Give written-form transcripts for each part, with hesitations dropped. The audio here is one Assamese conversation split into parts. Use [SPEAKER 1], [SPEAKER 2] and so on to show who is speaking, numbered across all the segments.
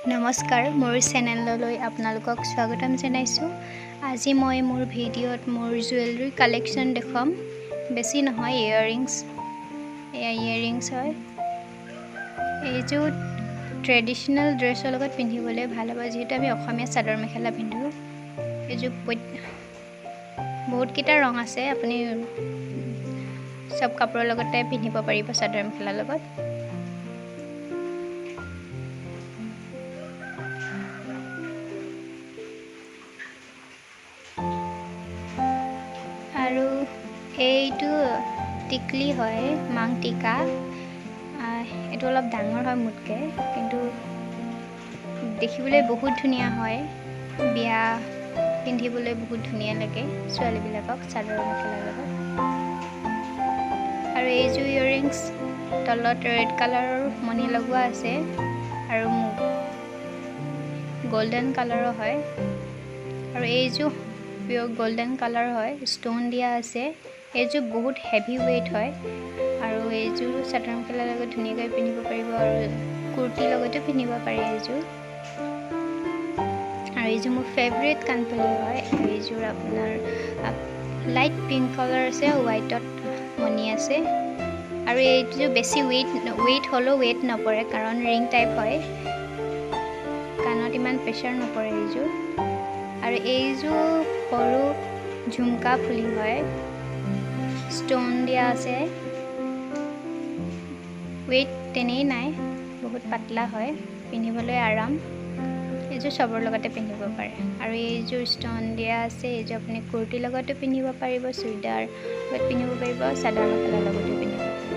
[SPEAKER 1] নমস্কাৰ মোৰ চেনেললৈ আপোনালোকক স্বাগতম জনাইছো। আজি মই মোৰ ভিডিঅ'ত মোৰ জুৱেলাৰী কালেকশ্যন দেখাম। বেছি নহয় ইয়াৰিংছ। এয়া ইয়াৰিংছ হয়। এইযোৰ ট্ৰেডিশ্যনেল ড্ৰেছৰ লগত পিন্ধিবলৈ ভাল হ'ব, যিহেতু আমি অসমীয়া চাদৰ মেখেলা পিন্ধো। এইযোৰ বহুত কেইটা ৰং আছে, আপুনি সব কাপোৰৰ লগতে পিন্ধিব পাৰিব চাদৰ মেখেলাৰ লগত। আৰু এইটো টিকলি হয়, মাং টিকা। এইটো অলপ ডাঙৰ হয় মোতকৈ, কিন্তু দেখিবলৈ বহুত ধুনীয়া হয়। বিয়া পিন্ধিবলৈ বহুত ধুনীয়া লাগে ছোৱালীবিলাকক চাদৰ মেখেলাৰ লগত। আৰু এইযোৰ ইয়াৰিংছ তলত ৰেড কালাৰৰ মণি লগোৱা আছে আৰু গোল্ডেন কালাৰৰ হয়। আৰু এইযোৰ পিয়ৰ গোল্ডেন কালাৰ হয়, ষ্টোন দিয়া আছে। এইযোৰ বহুত হেভি ৱেইট হয় আৰু এইযোৰ চাদৰ মেখেলাৰ লগত ধুনীয়াকৈ পিন্ধিব পাৰিব আৰু কুৰ্তিৰ লগতো পিন্ধিব পাৰি এইযোৰ। আৰু এইযোৰ মোৰ ফেভৰেট কাণফুলি হয়। এইযোৰ আপোনাৰ লাইট পিংক কালাৰ আছে, হোৱাইটত মণি আছে। আৰু এইযোৰ বেছি ৱেইট হ'লেও ৱেইট নপৰে, কাৰণ ৰিং টাইপ হয়, কাণত ইমান প্ৰেছাৰ নপৰে এইযোৰ। আৰু এইযোৰ সৰু ঝুমকা ফুলি হয়, ষ্টোন দিয়া আছে। ৱেইট তেনেই নাই, বহুত পাতলা হয়, পিন্ধিবলৈ আৰাম। এইযোৰ চবৰ লগতে পিন্ধিব পাৰে। আৰু এইযোৰ ষ্টোন দিয়া আছে, এইযোৰ আপুনি কুৰ্তিৰ লগতো পিন্ধিব পাৰিব, চুইদাৰ লগত পিন্ধিব পাৰিব, চাদৰ মেখেলাৰ লগতো পিন্ধিব পাৰিব।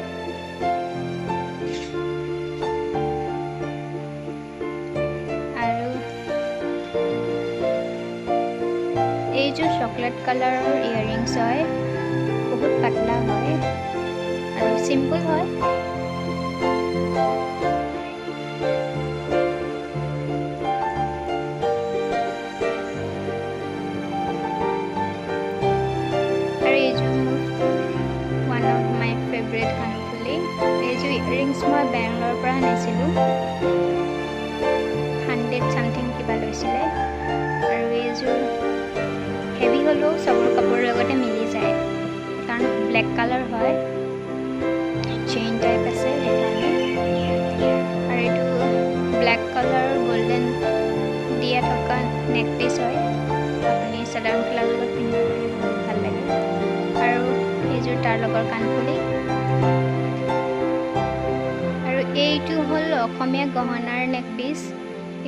[SPEAKER 1] আৰু এইযোৰ চকলেট কালাৰৰ ইয়াৰিংছ হয়, বহুত পাতলা হয় আৰু চিম্পল হয়। আৰু এইযোৰ মোৰ ওৱান অফ মাই ফেভৰেট কাণফুলি। এইযোৰ ইয়াৰিংছ মই বেংগলোৰৰ পৰা আনিছিলোঁ, 100 চামথিং কিবা লৈছিলে। আৰু এইযোৰ হেভি হ'লেও চবৰ কাপোৰৰ লগতে মিলি যায়, কাৰণ ব্লেক কালাৰ হয়, চেইন টাইপ আছে সেইকাৰণে। আৰু এইটো ব্লেক কালাৰ গল্ডেন দিয়া থকা নেকপিচ হয়, আপুনি চাদৰ মেখেলাৰ লগত পিন্ধিব পাৰিব, বহুত ভাল লাগে। আৰু এইযোৰ তাৰ লগৰ কাণফুলি। আৰু এইটো হ'ল অসমীয়া গহনাৰ নেকপিচ।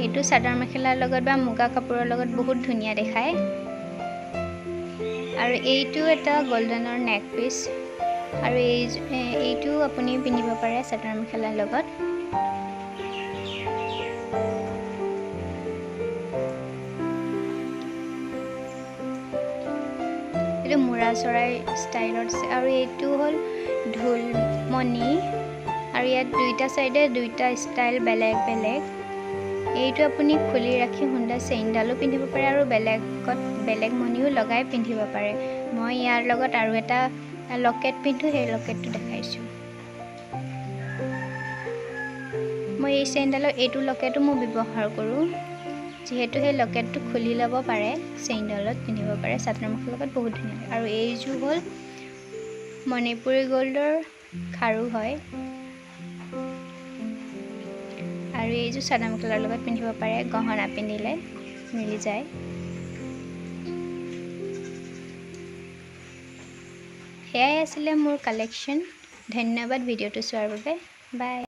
[SPEAKER 1] এইটো চাদৰ মেখেলাৰ লগত বা মুগা কাপোৰৰ লগত বহুত ধুনীয়া দেখায়। আৰু এইটো এটা গল্ডেনৰ নেকপিচ। আৰু এইটো আপুনি পিন্ধিব পাৰে চাদৰ মেখেলাৰ লগত। এইটো মুৰা চৰাই ষ্টাইলত আছে। আৰু এইটো হ'ল ঢোল মণি, আৰু ইয়াত দুইটা চাইডে দুইটা ষ্টাইল বেলেগ বেলেগ। এইটো আপুনি খুলি ৰাখি সুন্দৰ চেইনডালো পিন্ধিব পাৰে আৰু বেলেগত বেলেগ মণিও লগাই পিন্ধিব পাৰে। মই ইয়াৰ লগত আৰু এটা লকেট পিন্ধো, সেই লকেটটো দেখাইছোঁ। মই এই চেইনডালৰ এইটো লকেটো মই ব্যৱহাৰ কৰোঁ, যিহেতু সেই লকেটটো খুলি ল'ব পাৰে, চেইনডালত পিন্ধিব পাৰে, চাদৰ মেখেলাৰ লগত বহুত ধুনীয়া লাগে। আৰু এইযোৰ হ'ল মণিপুৰী গল্ডৰ খাৰু হয়। আৰু এইযোৰ চাদৰ মেখেলাৰ লগত পিন্ধিব পাৰে, গহনা পিন্ধিলে মিলি যায়। সেয়াই আছিলে মোৰ কালেকশ্যন। ধন্যবাদ ভিডিঅ'টো চোৱাৰ বাবে। বাই।